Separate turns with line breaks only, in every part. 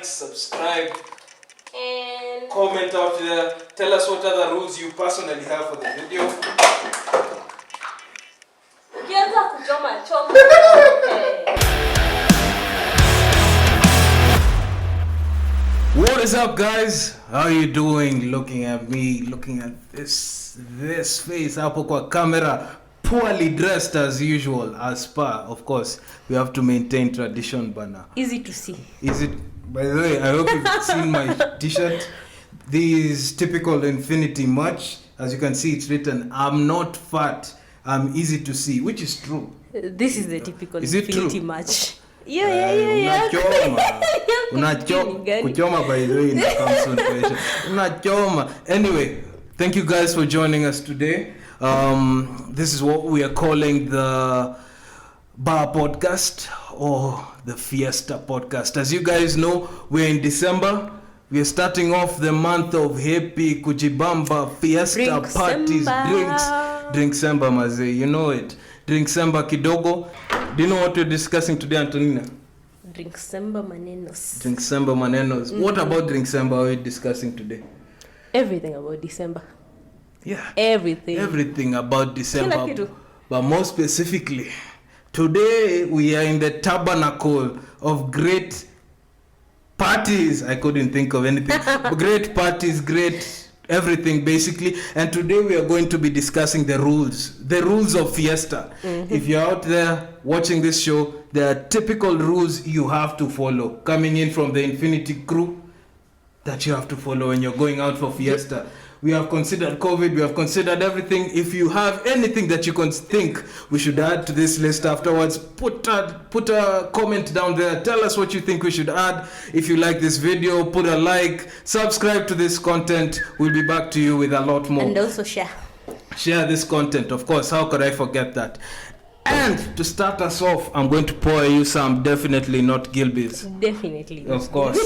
like, subscribe,
and
comment out there. Tell us what other rules you personally have for the video.
ukianza kuchoma choma.
What is up, guys? How you doing? Looking at me, looking at this face hapo kwa camera, poorly dressed as usual, as per, of course, we have to maintain tradition, bana.
Easy to see.
Is it? By the way, I hope you've seen my t-shirt. This is typical Infinitiy merch. As you can see, it's written, "I'm not fat, I'm easy to see," which is true.
This is the typical
Is it
Infinitiy
true?
match. Yeah.
Kuchoma, by the way, in the concentration. Unachoma. Anyway, thank you guys for joining us today. This is what we are calling the Bar Podcast or the Fiesta Podcast. As you guys know, we're in December. We are starting off the month of happy Kujibamba, Fiesta, parties, drinks. Drinkcember, maze, you know it. Drinkcember kidogo. Do you know what we're discussing today, Antonnina?
Drinkcember manenos.
Drinkcember manenos. What about Drinkcember are we discussing today?
Everything about December.
Yeah.
Everything
about December.
Kila kitu.
But more specifically, today we are in the tabernacle of great parties. I couldn't think of anything. Great parties, great everything basically. And today we are going to be discussing the rules of Fiesta. Mm-hmm. If you're out there watching this show, there are typical rules you have to follow coming in from the Infinitiy crew that you have to follow when you're going out for Fiesta. We have considered COVID, we have considered everything. If you have anything that you can think we should add to this list afterwards, put a comment down there. Tell us what you think we should add. If you like this video, put a like, subscribe to this content. We'll be back to you with a lot more.
And also share
this content, of course. How could I forget that? And to start us off, I'm going to pour you some definitely not Gilbey's.
Definitely.
Of course.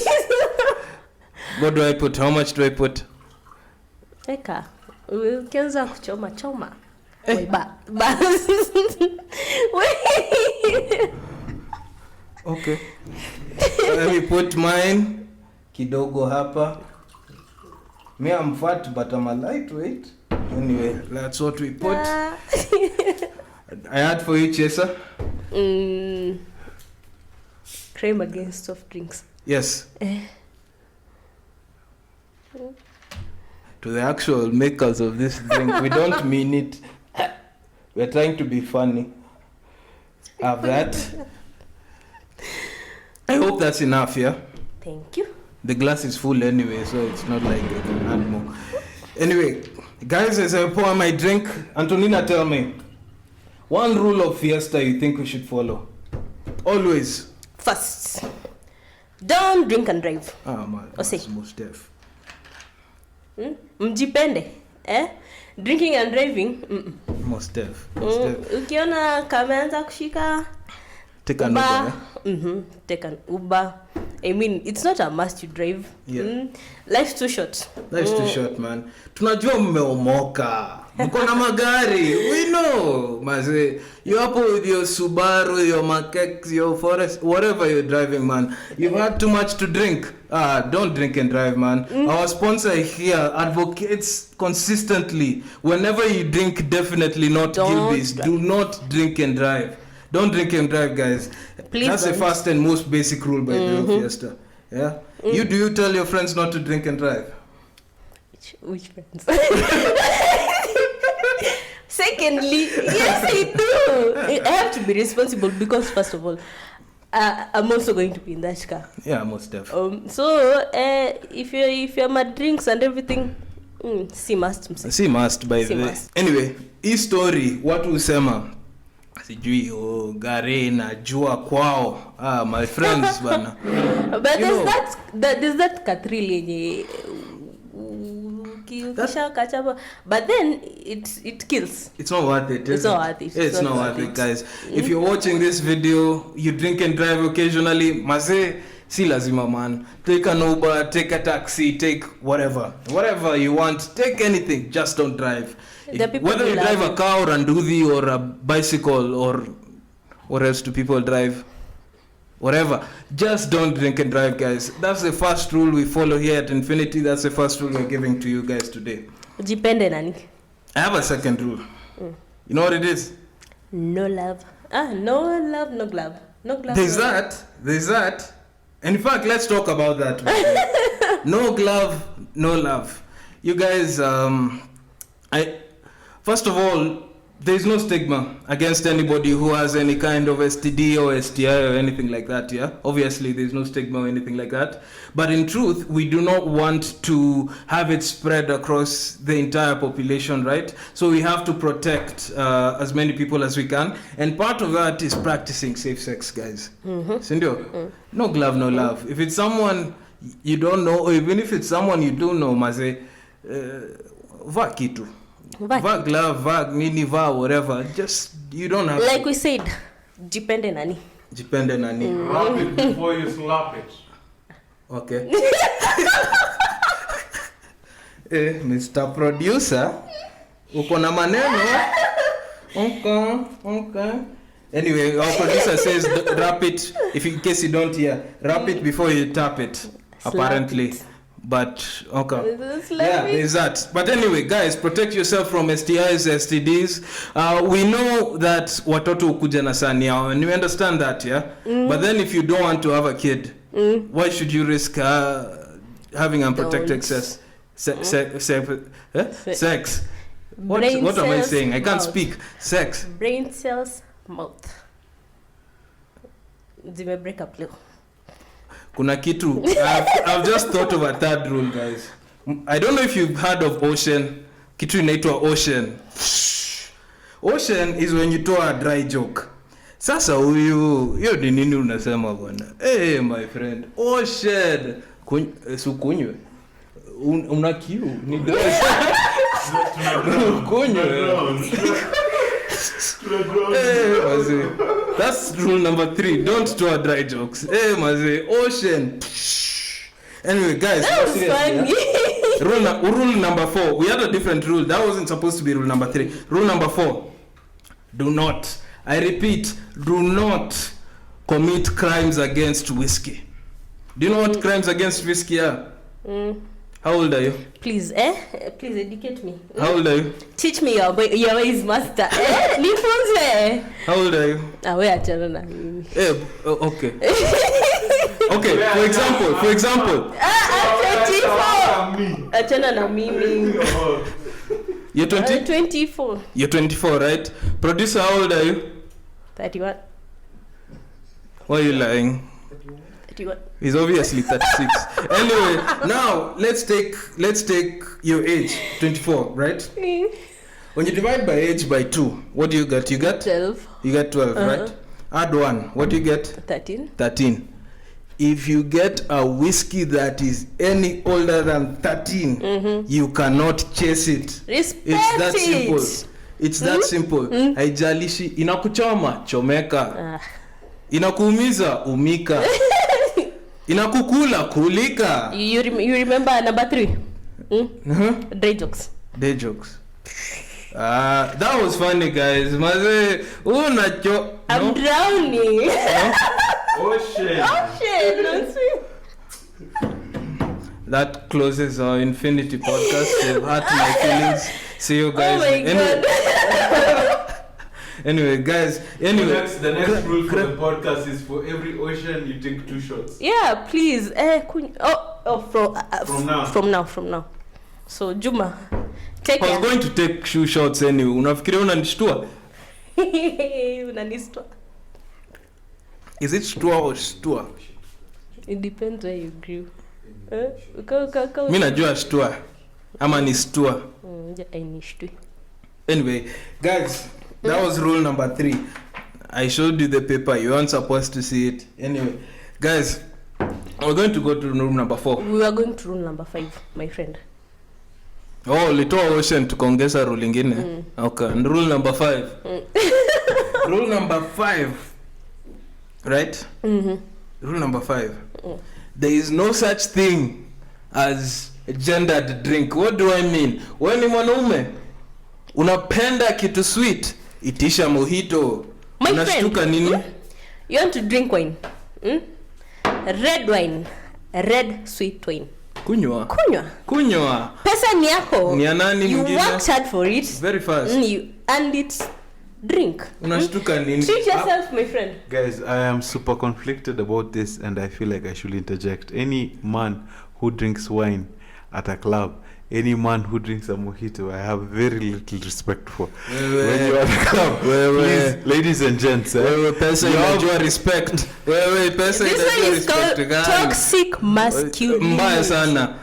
What do I put? How much do I put?
Eka, ukianza kuchoma choma.
Wait. Okay. Let me put mine kidogo hapa. Me, I'm fat, but I'm a lightweight. Anyway, that's what we put. I add for you, Chesa.
Cream against soft drinks.
Yes. To the actual makers of this drink, we don't mean it. We're trying to be funny. Have that. I hope that's enough, yeah?
Thank you.
The glass is full anyway, so it's not like I can add more. Anyway, guys, as I pour my drink, Antonnina, tell me, one rule of Fiesta you think we should follow? Always.
First, don't drink and drive.
Ah, man, that's most deaf.
Mjipende, drinking and driving.
Most deaf.
Ukiona kameanza kushika,
take an Uber.
Take an Uber. I mean, it's not a must to drive.
Yeah.
Life's too short.
Life's too short, man. Tunajua mmeomoka. Mko na magari. We know. Maze, you up with your Subaru, your Makex, your Forest, whatever you're driving, man. You've had too much to drink. Don't drink and drive, man. Our sponsor here advocates consistently. Whenever you drink, definitely not Gilbey's. Do not drink and drive. Don't drink and drive, guys.
Please
That's
don't.
the first and most basic rule by the Fiesta. Yeah. Do you tell your friends not to drink and drive?
Which friends? Secondly, yes, I do. I have to be responsible because, first of all, I'm also going to be in that car.
Yeah, most definitely.
So, if you're my drinks and everything, see must
by the way. Anyway, hii story watu husema sijui gari na jua kwao. My friends bana.
But there's that katril yenye but then it kills.
It's not worth it.
It's not worth it.
It's not worth it, guys. If you're watching this video, you drink and drive occasionally, maze, si lazima, man. Take an Uber, take a taxi, take whatever you want. Take anything, just don't drive. Whether you drive a car or a nduthi or a bicycle or what else do people drive? whatever. Just don't drink and drive, guys. That's the first rule we follow here at Infinitiy. That's the first rule we're giving to you guys today.
Jipende nani?
I have a second rule. You know what it is?
No love. No love, no glove. No glove.
There's that. And in fact, let's talk about that. No glove, no love. You guys, first of all, there's no stigma against anybody who has any kind of STD or STI or anything like that, yeah? Obviously, there's no stigma or anything like that. But in truth, we do not want to have it spread across the entire population, right? So we have to protect as many people as we can. And part of that is practicing safe sex, guys. Sindio? No glove, no love. If it's someone you don't know, or even if it's someone you do know, maze, va kitu. Va glove, va mini, va whatever. Just, you don't have
like
to.
we said, jipende nani.
Jipende nani.
Wrap it before you slap it.
Okay. Mr. Producer, uko na maneno? Okay. Anyway, our producer says wrap it, if in case you don't hear, wrap it before you tap it, apparently.
It.
But, okay.
Slap
Yeah,
it.
there's that. But anyway, guys, protect yourself from STIs, STDs. We know that watoto ukuja na sani yao, and we understand that, yeah? But then if you don't want to have a kid, why should you risk having unprotected sex? Sex. What am I saying? I can't speak. Sex.
Brain cells, mouth. Zime break up leo.
Kuna kitu. I've just thought of a third rule, guys. I don't know if you've heard of ocean. Kitu inaitwa ocean. Ocean is when you tell a dry joke. Sasa huyu, hiyo ni nini unasema bwana? Hey my friend, ocean. Sukunywe. Una kiu. Ni dry. Kunywe. That's rule number 3. Don't throw dry jokes. Hey, maze, ocean. Anyway, guys,
That was funny.
Yeah? Rule number 4. We had a different rule. That wasn't supposed to be rule number 3. Rule number 4. Do not, I repeat, do not commit crimes against whiskey. Do you know what crimes against whiskey are? How old are you?
Please, please educate me.
How old are you?
Teach me your ways, master. Nifunze.
How old are you?
We achana na mimi.
Okay. Okay, for example.
I'm 24. Achana na mimi.
You're 20?
24.
You're 24, right? Producer, how old are you?
31.
Why are you lying?
31.
He's obviously 36. Anyway, now let's take your age, 24, right? When you divide by age by 2, what do you get? You get
12.
You get 12, right? Add 1, what do you get?
13.
13. If you get a whiskey that is any older than 13, you cannot chase it.
Respect
It's that simple.
it.
It's that simple. Haijalishi inakuchoma, chomeka. Inakuumiza, umika. Inakukula, kulika.
You remember number 3? Day jokes.
Day jokes. That was funny, guys. Maze, unacho.
I'm drowning.
Ocean.
Don't swim.
That closes our Infinitiy podcast. They've hurt my feelings. See you guys.
Oh my God.
Anyway, guys. Anyway,
The next rule for the podcast is for every ocean you take 2 shots.
Yeah, please. From now. So Juma, take
I was
care.
going to take shoe shots anyway. Unafikiria unanishtua?
Unanistua.
Is it stua or stua?
It depends where you grew.
Mimi najua stua ama ni stua. Anyway, guys, that was rule number 3. I showed you the paper. You weren't supposed to see it. Anyway, guys, we're going to go to rule number 4.
We are going to rule number 5, my friend.
Oh, little ocean tukaongeza rule ingine. Okay, and rule number 5. Rule number 5. Right? Rule number 5. There is no such thing as a gendered drink. What do I mean? Wewe ni mwanaume, unapenda kitu sweet, itisha mojito.
My
Unashtuka
friend,
nini?
you want to drink wine? Red wine, red sweet wine.
Kunywa.
Pesa ni yako.
Ni ya nani
you
mwingine?
worked hard for it.
Very fast.
And it's drink.
Unashtuka nini?
Treat yourself, my friend.
Guys, I am super conflicted about this and I feel like I should interject. Any man who drinks wine at a club, any man who drinks a mojito, I have very little respect for. When you are at a club, please, ladies and gents,
pesa inajua respect. Pesa inajua respect.
Toxic masculinity.
Mbaya sana.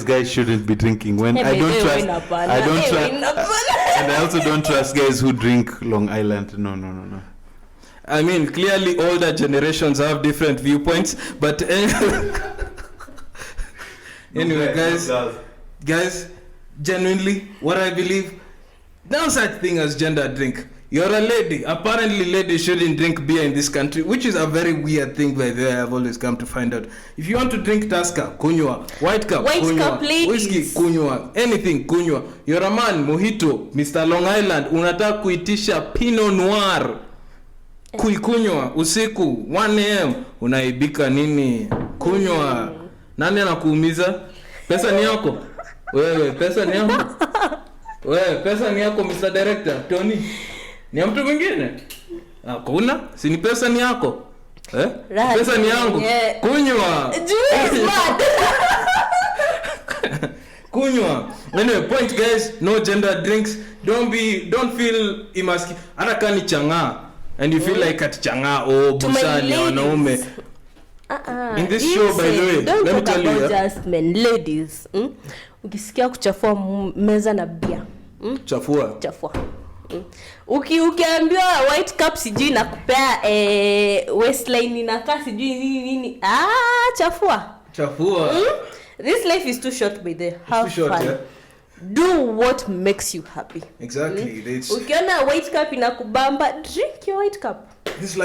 Guys shouldn't be drinking when I don't trust. And I also don't trust guys who drink Long Island. No.
I mean, clearly older generations have different viewpoints, but anyway, guys, genuinely, what I believe, no such thing as gender drink. You're a lady. Apparently, ladies shouldn't drink beer in this country, which is a very weird thing, by the way. I've always come to find out. If you want to drink Tusker, kunywa. White cup, kunywa. Whiskey, kunywa. Anything, kunywa. You're a man, mojito, Mr. Long Island, unataka kuitisha Pinot Noir. Kuikunywa usiku 1 AM unaibika nini? Kunywa. Nani anakuumiza? Pesa ni yako. Wewe pesa ni yako. Pesa ni yako Mr. Director Tony. Ni mtu mwingine? Hakuna? Si ni pesa ni yako?
Right.
Pesa ni yangu. Yeah. Kunywa. Kunywa. Anyway, point guys, no gender drinks. Don't feel emasculate. Hata kani changa and you feel like at changa busani wanaume. In this show, by the way, let me tell you,
just men, ladies. Ukisikia kuchafua meza na bia.
Chafua.
Ukiambiwa white cup sijui nakupea waistline inakaa sijui nini. Chafua. This life is too short, by the have
too short,
fun.
Yeah?
Do what makes you happy.
Exactly.
Ukiona white cup inakubamba, drink your white cup.
This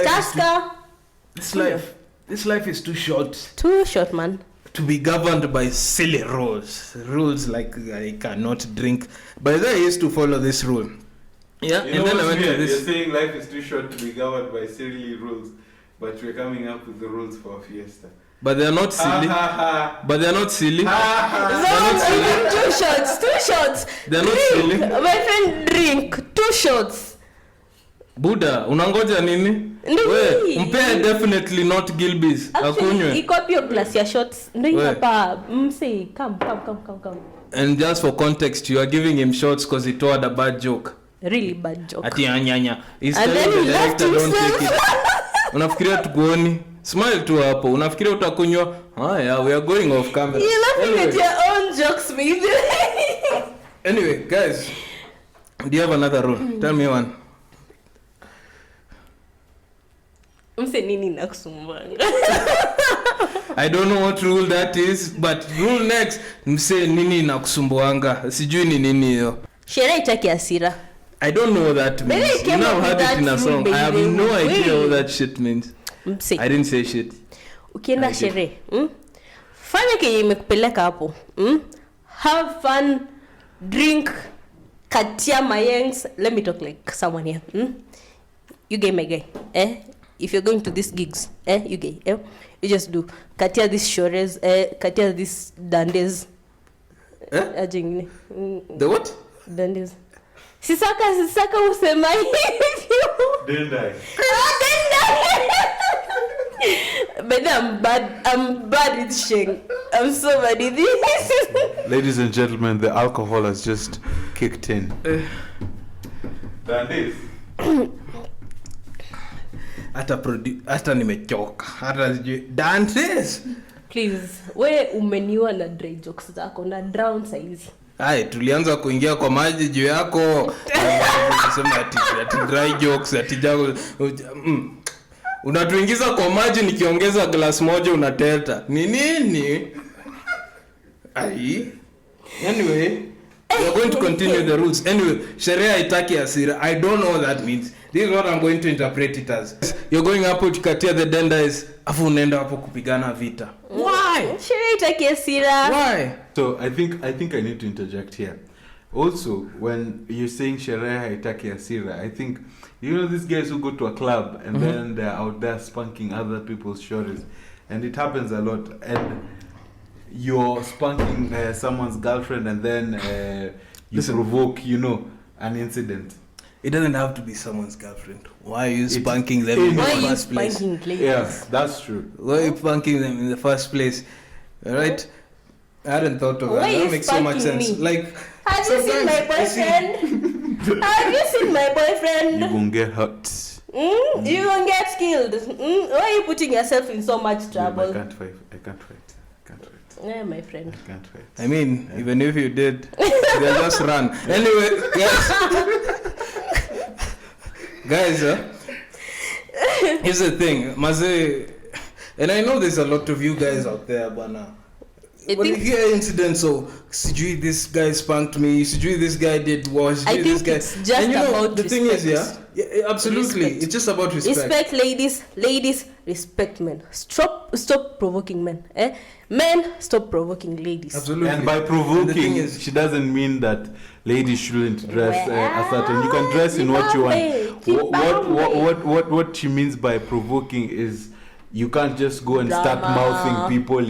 life is too short.
Too short, man.
To be governed by silly rules. Rules like I cannot drink. By the way, I used to follow this rule. Yeah,
and then I went to this. You're saying life is too short to be governed by silly rules, but we're coming up with the rules for a fiesta.
But they're not silly. They're not silly.
Two shots.
They're not silly.
My friend, drink 2 shots.
Buddha, unangoja nini? Mpea definitely not Gilbey's.
Akunywe. Iko pio glass ya shots. Ndio hapa. Say, come.
And just for context, you are giving him shots because he told a bad joke.
Really bad joke.
Ati anyanya.
And then he left himself.
Unafikiria tukuoni? Smile tu hapo. Unafikiria utakunywa? Yeah, we are going off camera.
You're laughing at your own jokes, maybe.
Anyway, guys, do you have another rule? Tell me one.
Nini nakusumbanga.
I don't know what rule that is, but rule next, mse nini nakusumbuanga. Sijui ni nini hiyo.
Sherehe itaki hasira.
I don't know what that means. You now heard it in a song. I have no idea what that shit means. I didn't say shit.
Ukienda sherehe, fanya kenye imekupeleka hapo. Have fun, drink, katia mayengs. Let me talk like someone here. You gay, my guy. If you're going to these gigs, you gay. You just do katia these shores, katia these dandes.
The what?
Dandes. Sisaka usema hivyo.
Dendai.
But I'm bad with sheng. I'm so bad with this.
Ladies and gentlemen, the alcohol has just kicked in. Dandes.
Hata nimechoka. Hata dances.
Please, we umeniwa na dry jokes zako na drown saizi.
Tulianza kuingia kwa maji juu yako. Unasema ati dry jokes ati jago. Unatuingiza kwa maji nikiongeza glass moja unateta. Ni nini? Anyway, we are going to continue the rules. Anyway, sheria haitaki hasira. I don't know what that means. This is what I'm going to interpret it as. You're going up to katia the denders, afu unaenda hapo kupigana vita. Why?
Sheria haitaki hasira.
Why?
So I think I need to interject here. Also, when you're saying sherehe haitaki hasira, I think, you know, these guys who go to a club and then they're out there spanking other people's shorties, and it happens a lot, and you're spanking someone's girlfriend, and then you provoke, you know, an incident.
It doesn't have to be someone's girlfriend. Why are you spanking them in the
Why are you
first place?
spanking ladies?
Yeah, that's true.
Why are you spanking them in the first place? Alright? I hadn't thought of
Why
that.
are
That
you
makes so much
spanking
sense.
me?
Like,
Have you seen my
sometimes I see-
boyfriend? Have you seen my boyfriend?
You're gonna get hurt.
You won't get killed. Why are you putting yourself in so much trouble?
I can't fight.
Yeah, my friend.
I can't fight.
I mean, even if you did, they'll just run. Anyway, guys, here's the thing, Maze, and I know there's a lot of you guys out there, but now, when you hear incidents of, Sijui, this guy spanked me, Sijui, this guy did wash,
I think
this guy,
it's just
and you know,
about
the thing is,
respect.
yeah, absolutely,
Respect.
it's just about respect.
Respect ladies, respect men. Stop provoking men. Men, stop provoking ladies.
Absolutely.
And by
And the
provoking,
thing is,
she doesn't mean that ladies shouldn't dress a certain. You can
Well,
dress in what you want.
Kibambe.
What she means by provoking is you can't just go and start
Drama.
mouthing people,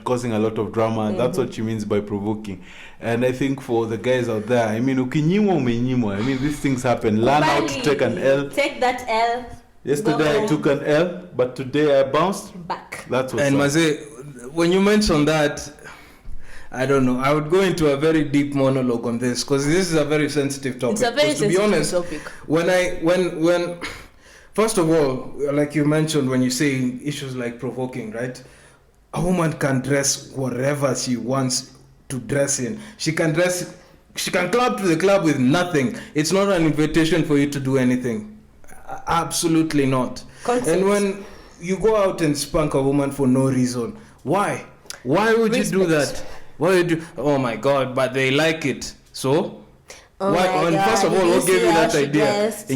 causing a lot of drama. That's what she means by provoking. And I think for the guys out there, I mean, ukinyimwa umenyimwa. I mean, these things happen. Learn how to take an L.
Take that L.
Yesterday
Go
I took an L, but today I bounced.
back.
That's what's
and
up.
Maze, when you mention that, I don't know, I would go into a very deep monologue on this because this is a very sensitive topic.
It's a very
'Cause to be
sensitive
honest,
topic.
when first of all, like you mentioned, when you say issues like provoking, right? A woman can dress whatever she wants to dress in. She can club to the club with nothing. It's not an invitation for you to do anything. Absolutely not.
Consent.
And when you go out and spank a woman for no reason, why would you do
Respect.
that? Why would you? Oh my God! But they like it. So
Oh
why?
my
And
God,
first of all,
did you
what gave
see
you
how
that
she
idea?
dressed?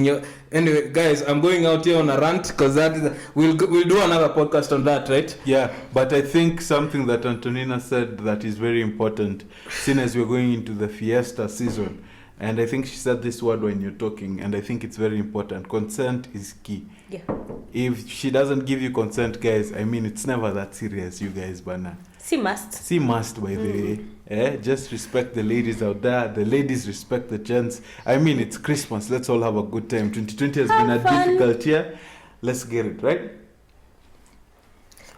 Anyway, guys, I'm going out here on a rant because we'll do another podcast on that, right?
Yeah, but I think something that Antonnina said that is very important, seeing as we're going into the fiesta season, and I think she said this word when you're talking, and I think it's very important. Consent is key.
Yeah.
If she doesn't give you consent, guys, I mean, it's never that serious, you guys, bana.
She must.
She must, by the way. Just respect the ladies out there. The ladies respect the gents. I mean, it's Christmas. Let's all have a good time. 2020 has been a difficult year. Let's get it, right?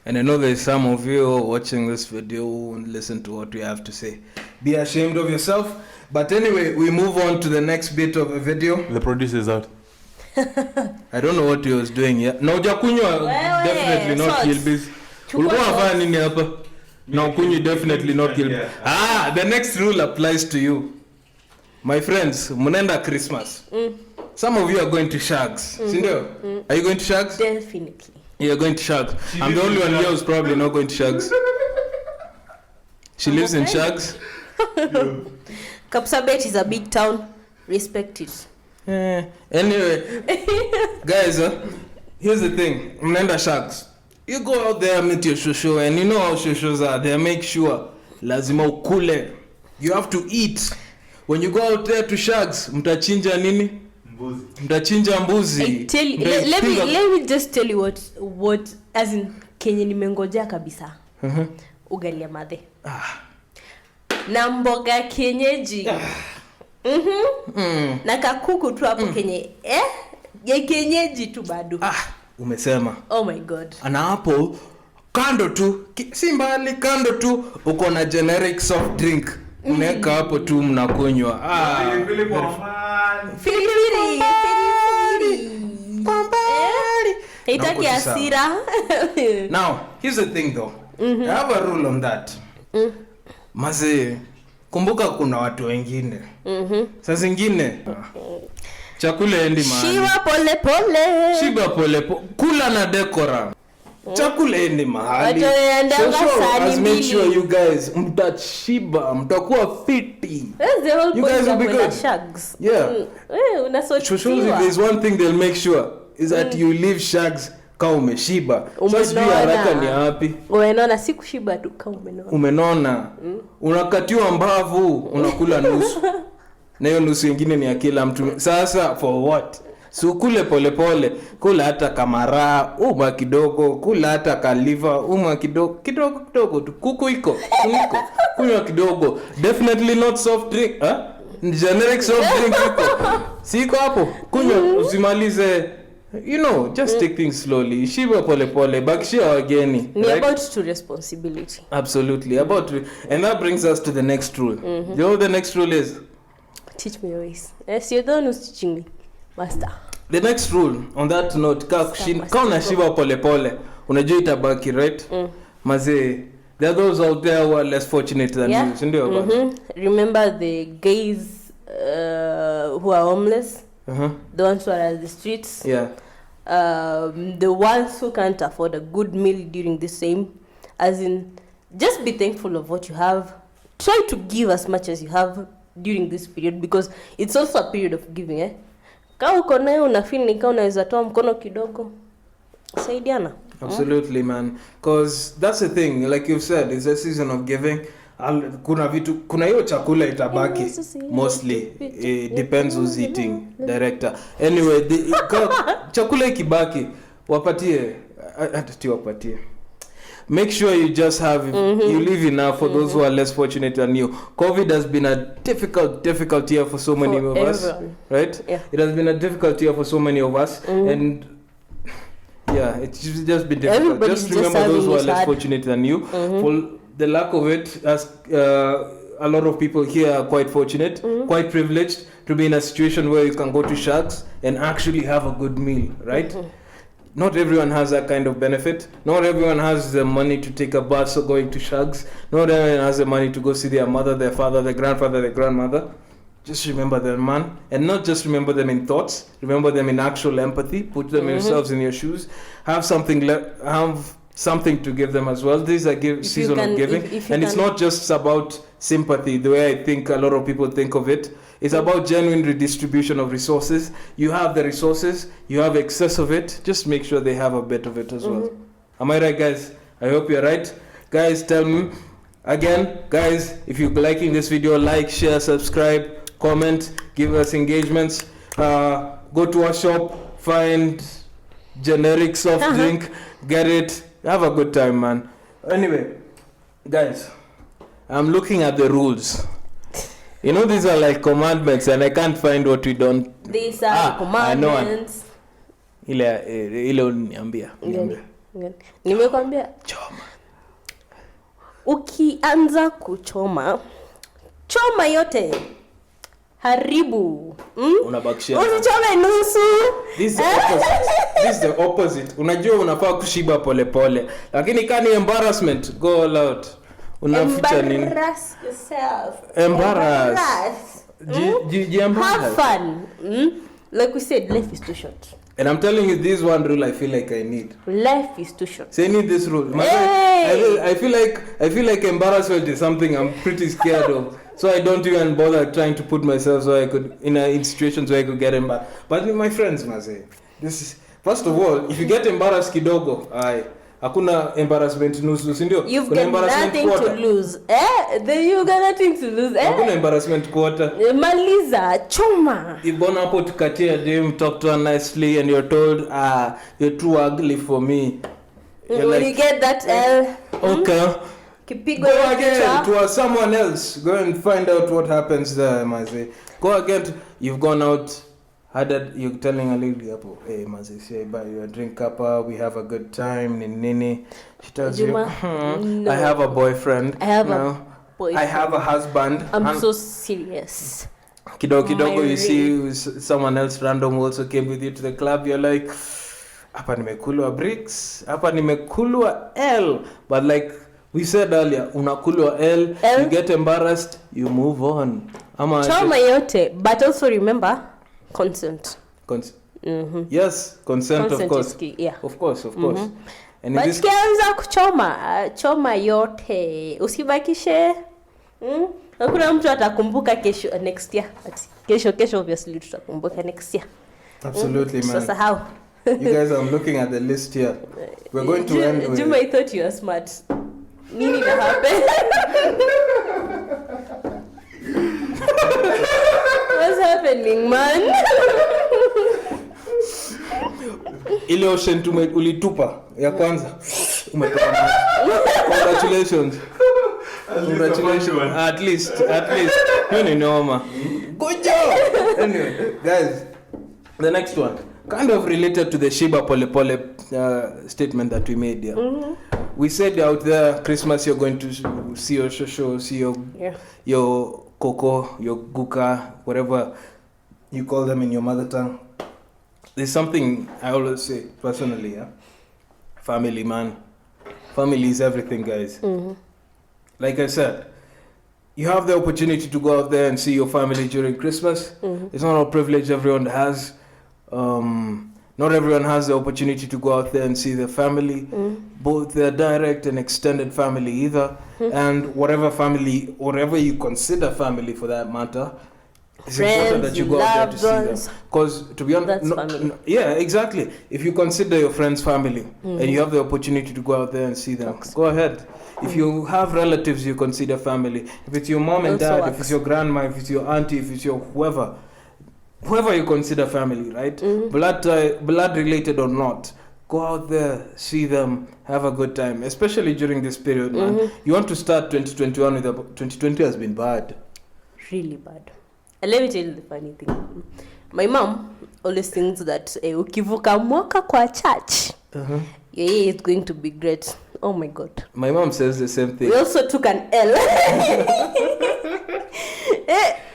And I know there's some of you watching this video who won't listen to what we have to say. Be ashamed of yourself. But anyway, we move on to the next bit of the video.
The producer's out.
I don't know what he was doing here. Na hujakunywa,
Wewe,
definitely not
shots.
Kilbis.
Chukua
Ulikuwa
shots.
unafanya nini hapa? Na ukunywi definitely not Kilbis. The next rule applies to you. My friends, mnaenda Christmas. Some of you are going to Shags. Sindio? Are you going to Shags?
Definitely.
You're going to Shags. I'm the only one here who's probably not going to Shags. She lives in Shags.
Kapsabet is a big town. Respect it.
Anyway, guys, here's the thing. Mnaenda Shags. You go out there, meet your shosho, and you know how shoshos are. They make sure lazima ukule. You have to eat. When you go out there to Shags, mtachinja nini? Mtachinja mbuzi.
I tell you, let me just tell you what as in Kenya nimengojea kabisa. Ugali ya madhe. Na mboga kienyeji. Na kakuku tu hapo kenye. Ya kienyeji tu bado.
Umesema.
Oh my God.
Na hapo kando tu, si mbali kando tu uko na generic soft drink. Unaweka hapo tu mnakunywa.
Firifiri. Haitaki hasira.
Now, here's the thing though. I have a rule on that. Maze, kumbuka kuna watu wengine. Saa zingine chakula endi mahali. Shiba pole pole. Kula na dekora. Chakula endi mahali. So make sure you guys mtashiba, mtakuwa fiti.
That's the whole
You
point
guys will
of
be good.
Shags.
Yeah.
Unasotiwa.
If there's one thing they'll make sure is that you leave Shags kama umeshiba. Sasa sijui
Umenona.
haraka ni wapi.
Umenona si kushiba tu kama umenona.
Umenona. Unakatiwa mbavu, unakula nusu. na hiyo nusu ingine ni ya kila mtu. Sasa for what? So kule polepole, kula hata kamara uma kidogo, kula hata kaliva uma kidogo tu. Kuku iko kunywa kidogo. Definitely not soft drink, generic soft drink iko. Siko hapo kunywa usimalize. Just take things slowly. Shiba polepole, bakishia wageni.
Ni about to responsibility.
Absolutely, and that brings us to the next rule. You know what the next rule is?
Teach me your ways. Yes, you're the one who's teaching me, master.
The next rule, on that note, ka unashiba polepole, unajua itabaki, right? Mazee, there are those out there who are less fortunate than you. Sindio?
Remember the gays who are homeless? The ones who are at the streets?
Yeah.
The ones who can't afford a good meal during the same. As in, just be thankful of what you have. Try to give as much as you have during this period, because it's also a period of giving, Kama uko nayo unafeel ni kama unaweza toa mkono kidogo, saidiana.
Absolutely, man, because that's the thing, like you've said, it's a season of giving. Kuna hiyo chakula itabaki mostly. It depends who's eating, director. Anyway, chakula ikibaki wapatie, wapatie. Make sure you just have, you leave enough for those who are less fortunate than you. COVID has been a difficult year for so many of us, right?
Yeah.
It has been a difficult year for so many of us, and yeah, it's just been difficult.
Everybody's
Just remember
just
those who are less
hard.
fortunate than you. For the lack of it, as a lot of people here are quite fortunate, quite privileged to be in a situation where you can go to Sharks and actually have a good meal, right? Not everyone has that kind of benefit. Not everyone has the money to take a bus or going to Sharks. Not everyone has the money to go see their mother, their father, their grandfather, their grandmother. Just remember them, man. And not just remember them in thoughts. Remember them in actual empathy. Put them yourselves in your shoes. Have something to give them as well. This is a season of giving. And it's not just about sympathy, the way I think a lot of people think of it. It's about genuine redistribution of resources. You have the resources, you have excess of it. Just make sure they have a bit of it as well. Am I right, guys? I hope you're right. Guys, tell me again, guys, if you're liking this video, like, share, subscribe, comment, give us engagements. Go to our shop, find generic soft drink, get it, have a good time, man. Anyway, guys, I'm looking at the rules. These are like commandments, and I can't find what we don't.
These are commandments.
Ile uniambia.
Nimekwambia.
Choma.
Ukianza kuchoma, choma yote. Haribu.
Unabakishia.
Usichome nusu.
This is the opposite. Unajua unafaa kushiba polepole. Lakini kani embarrassment, go all out. Unaficha nini?
Embarrass yourself.
Embarrass.
Have fun. Like we said, life is too short.
And I'm telling you, this one rule I feel like I need.
Life is too short.
So I need this rule.
Hey!
I feel like embarrassment is something I'm pretty scared of. So I don't even bother trying to put myself so I could in situations where I could get embarrassed. But my friends, Maze, this is first of all, if you get embarrassed kidogo, hakuna embarrassment nusu, si ndio?
You've got nothing to lose. You got nothing to lose.
Hakuna embarrassment quarter.
Maliza, choma.
Ibona hapo tukatia dem, talk to her nicely, and you're told, you're too ugly for me.
When you get that L.
Okay.
Kipigo
Go again to someone else. Go and find out what happens there, Maze. Go again. You've gone out. You're telling a lady, hey, Maze, say buy you a drink kappa. We have a good time. Nini. She tells
Juma,
you,
no.
I have a boyfriend.
I have a boyfriend.
I have a husband.
I'm so serious.
Kidogo, you see someone else random who also came with you to the club. You're like, hapa nimekulwa bricks. Hapa nimekulwa L. But like we said earlier, unakulwa L, you get embarrassed, you move on.
Choma yote, but also remember consent.
Yes, consent of course.
Is key, yeah.
Of course. And
but kianza kuchoma, choma yote. Usibakishe. Hakuna mtu atakumbuka kesho next year. Kesho obviously tutakumbuka next year.
Absolutely, man.
Sasa how?
You guys, I'm looking at the list here. We're going to end with
Juma, I thought you were smart. Nini na happen?
ile ocean ulitupa ya kwanza umetoka maji. Congratulations. At least hiyo ni noma. Good job. Anyway, guys, the next one kind of related to the Shiba Pole Pole statement that we made here. We said out there Christmas you're going to see your shosho, see your koko, your guka, whatever you call them in your mother tongue. There's something I always say personally, family, man. Family is everything, guys. Like I said, you have the opportunity to go out there and see your family during Christmas. It's not a privilege everyone has. Not everyone has the opportunity to go out there and see their family, both their direct and extended family either. And whatever you consider family for that matter, it's important that you go out there to see them. Because to be honest, yeah, exactly. If you consider your friends family and you have the opportunity to go out there and see them, go ahead. If you have relatives you consider family, if it's your mom and dad, if it's your grandma, if it's your auntie, if it's your whoever you consider family, right? Blood related or not, go out there, see them, have a good time, especially during this period, man. You want to start 2021 with 2020 has been bad. Really bad.
And let me tell you the funny thing. My mom always thinks that ukivuka mwaka kwa church, your year is going to be great. Oh my God.
My mom says the same thing.
We also took an L.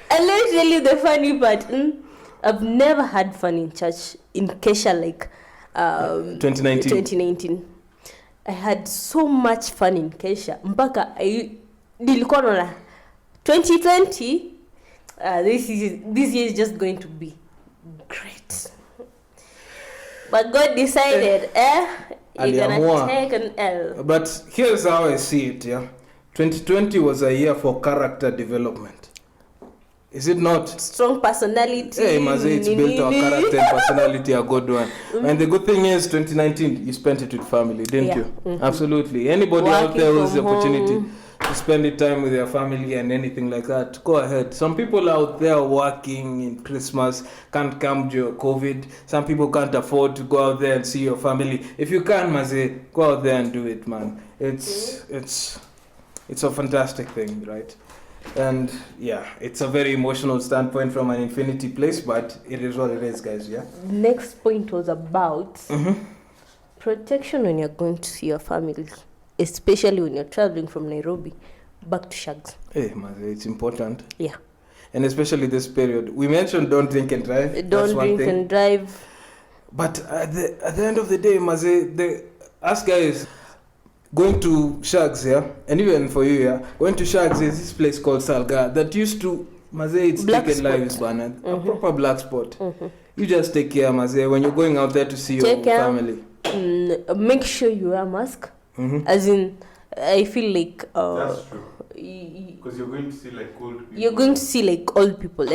And let me tell you the funny part. I've never had fun in church in Kesha like 2019. I had so much fun in Kesha. Mpaka nilikuwa naona 2020 this year is just going to be great. But God decided, you're gonna take an L.
But here's how I see it, 2020 was a year for character development. Is it not?
Strong personality.
Hey, it's built our character and personality, a good one. And the good thing is, 2019, you spent it with family, didn't you? Absolutely. Anybody out there who has the opportunity to spend the time with their family and anything like that, go ahead. Some people out there working in Christmas can't come due to COVID. Some people can't afford to go out there and see your family. If you can, go out there and do it, man. It's a fantastic thing, right? And it's a very emotional standpoint from an Infinitiy place, but it is what it is, guys.
Next point was about protection when you're going to see your family, especially when you're traveling from Nairobi back to Shags.
Hey, it's important.
Yeah.
And especially this period. We mentioned don't drink and drive.
Don't drink and drive.
But at the end of the day, us guys going to Shags, and even for you, going to Shags is this place called Salga that used to, it's taken lives, Bernard. A proper black spot. You just take care, when you're going out there to see your family.
Make sure you wear a mask. As in, I feel like
that's true. Because you're going to see like old people.
You're going to see like old people,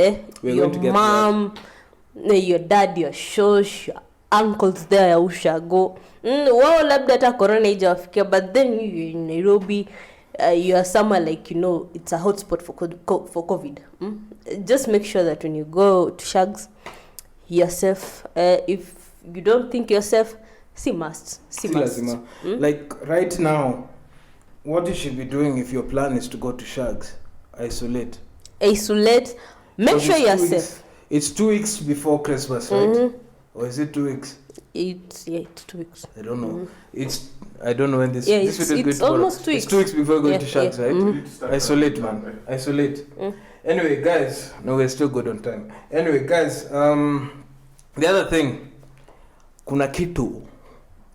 your mom, your dad, your shosh, your uncles there, ushago. Well, labda hata corona ijawafikia, but then you in Nairobi, you are somewhere like, it's a hotspot for COVID. Just make sure that when you go to Shags, you're safe. If you don't think you're safe, see must. Like
right now, what you should be doing if your plan is to go to Shags, isolate. Make sure you're safe. It's 2 weeks before Christmas, right? Or is it 2 weeks?
It's 2 weeks.
I don't know. I don't know when this.
Yeah,
this
it's almost 2 weeks.
It's 2 weeks before going to Shags, right? Isolate, man. Isolate. Anyway, guys, no, we're still good on time. Anyway, guys, the other thing, kuna kitu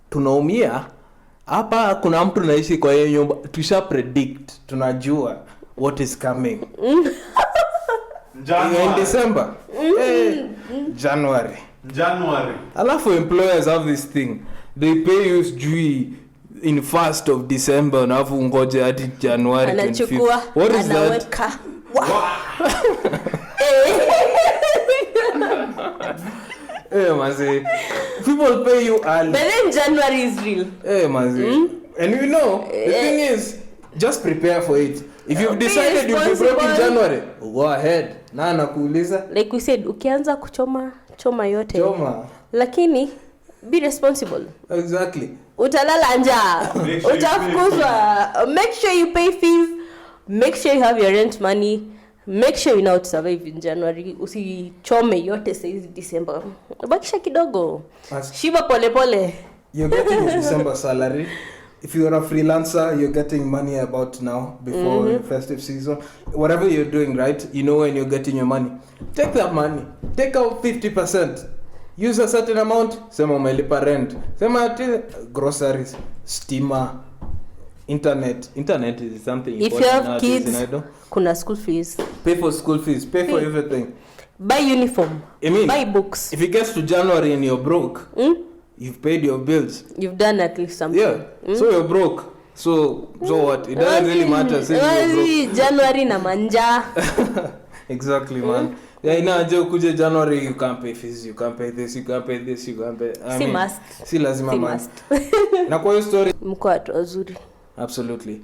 tunaumia hapa. Kuna mtu naishi kwa hiyo nyumba, tusha predict, tunajua what is coming. In December. January. Alafu employers have this thing. They pay you sijui in 1st of December na afu ngoje hadi January 25th. What is that? People pay you early.
But then January is real.
And the thing is, just prepare for it. If you've decided you'll be broke in January, go ahead. Na nakuuliza.
Like we said, ukianza kuchoma yote. Lakini be responsible.
Exactly.
Utalala njaa.
Make sure you
Utafukuzwa. Make sure you pay fees. Make sure you have your rent money. Make sure you know how to survive in January. Usichome yote saizi December. Bakisha kidogo. Shiba pole pole.
You're getting your December salary. If you're a freelancer, you're getting money about now before the festive season. Whatever you're doing, right? You know when you're getting your money. Take that money. Take out 50%. Use a certain amount. Sema umelipa rent. Sema ati groceries, steamer, internet. Internet is something
If you have kids, kuna school fees.
Pay for school fees. Pay for everything.
Buy uniform.
I mean,
buy books.
If it gets to January and you're broke, you've paid your bills.
You've done at least something.
Yeah. So you're broke. So what? It doesn't really matter since you're broke.
January na manja.
Exactly, man. Yeah, inaje ukuje January, you can't pay fees, you can't pay this, you can't pay this, you can't pay.
Si must.
Si lazima
Si
man.
must.
Na kwa hiyo story.
Mko watu wazuri.
Absolutely.